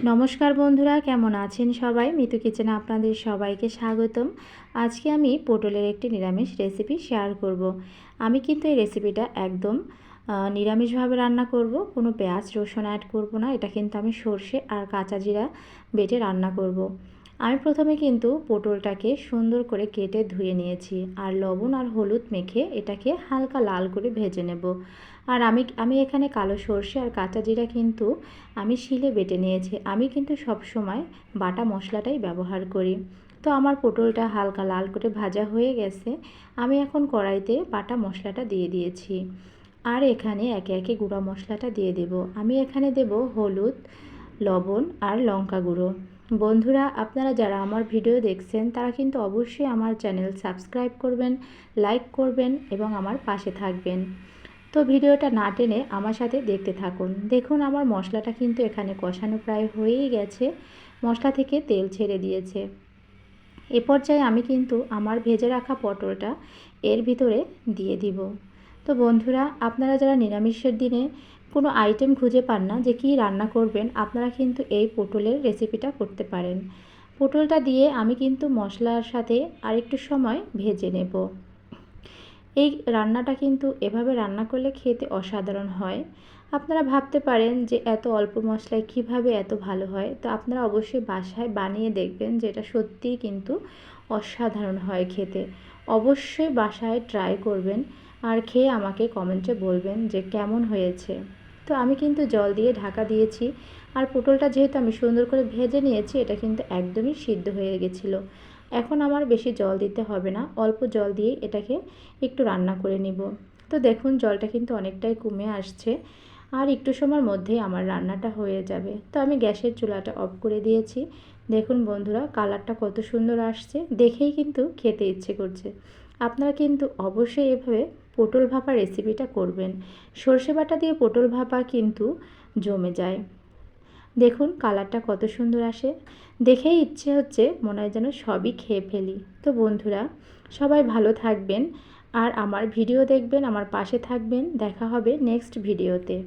নমস্কার বন্ধুরা, কেমন আছেন সবাই? মিতু কিচেনে আপনাদের সবাইকে স্বাগতম। আজকে আমি পটলের একটি নিরামিষ রেসিপি শেয়ার করব। আমি কিন্তু এই রেসিপিটা একদম নিরামিষভাবে রান্না করব, কোনো পেঁয়াজ রসুন অ্যাড করব না। এটা কিন্তু আমি সর্ষে আর কাঁচা জিরা বেটে রান্না করব। আমি প্রথমে কিন্তু পটলটাকে সুন্দর করে কেটে ধুয়ে নিয়েছি, আর লবণ আর হলুদ মেখে এটাকে হালকা লাল করে ভেজে নেব। আর আমি এখানে কালো সর্ষে আর কাঁচা জিরা কিন্তু আমি শিলে বেটে নিয়েছি। আমি কিন্তু সব সময় বাটা মশলাটাই ব্যবহার করি। তো আমার পটলটা হালকা লাল করে ভাজা হয়ে গেছে। আমি এখন কড়াইতে বাটা মশলাটা দিয়ে দিয়েছি, আর এখানে একে একে গুঁড়া মশলাটা দিয়ে দেব। আমি এখানে দেব হলুদ, লবণ আর লঙ্কা গুঁড়ো। বন্ধুরা, আপনারা যারা আমার ভিডিও দেখছেন তারা কিন্তু অবশ্যই আমার চ্যানেল সাবস্ক্রাইব করবেন, লাইক করবেন এবং আমার পাশে থাকবেন। তো ভিডিওটা না টেনে আমার সাথে দেখতে থাকুন। দেখুন, আমার মশলাটা কিন্তু এখানে কষানো প্রায় হয়েই গেছে, মশলা থেকে তেল ছেড়ে দিয়েছে। এ পর্যায়ে আমি কিন্তু আমার ভেজে রাখা পটলটা এর ভিতরে দিয়ে দিব। তো বন্ধুরা, আপনারা যারা নিরামিষের দিনে কোনো আইটেম খুঁজে পান না যে কী রান্না করবেন, আপনারা কিন্তু এই পটলের রেসিপিটা করতে পারেন। পটলটা দিয়ে আমি কিন্তু মশলার সাথে আরেকটু সময় ভেজে নেব। এই রান্নাটা কিন্তু এভাবে রান্না করলে খেতে অসাধারণ হয়। আপনারা ভাবতে পারেন যে এত অল্প মশলায় কিভাবে এত ভালো হয়। তো আপনারা অবশ্যই বাসায় বানিয়ে দেখবেন, যে এটা সত্যিই কিন্তু অসাধারণ হয় খেতে। অবশ্যই বাসায় ট্রাই করবেন, আর খেয়ে আমাকে কমেন্টে বলবেন যে কেমন হয়েছে। তো আমি কিন্তু জল দিয়ে ঢাকা দিয়েছি, আর পটলটা যেহেতু আমি সুন্দর করে ভেজে নিয়েছি, এটা কিন্তু একদমই সিদ্ধ হয়ে গেছিলো। এখন আমার বেশি জল দিতে হবে না, অল্প জল দিয়ে এটাকে একটু রান্না করে নিব। তো দেখুন, জলটা কিন্তু অনেকটাই কমে আসছে, আর একটু সময়ের মধ্যেই আমার রান্নাটা হয়ে যাবে। তো আমি গ্যাসের চুলাটা অফ করে দিয়েছি। দেখুন বন্ধুরা, কালারটা কত সুন্দর আসছে, দেখেই কিন্তু খেতে ইচ্ছে করছে। আপনারা কিন্তু অবশ্যই এভাবে পটল ভাপা রেসিপিটা করবেন। সর্ষে বাটা দিয়ে পটল ভাপা কিন্তু জমে যায়। দেখুন কালারটা কত সুন্দর আসে, দেখেই ইচ্ছে হচ্ছে মনে হয় যেন সবই খেয়ে ফেলি। তো বন্ধুরা, সবাই ভালো থাকবেন, আর আমার ভিডিও দেখবেন, আমার পাশে থাকবেন। দেখা হবে নেক্সট ভিডিওতে।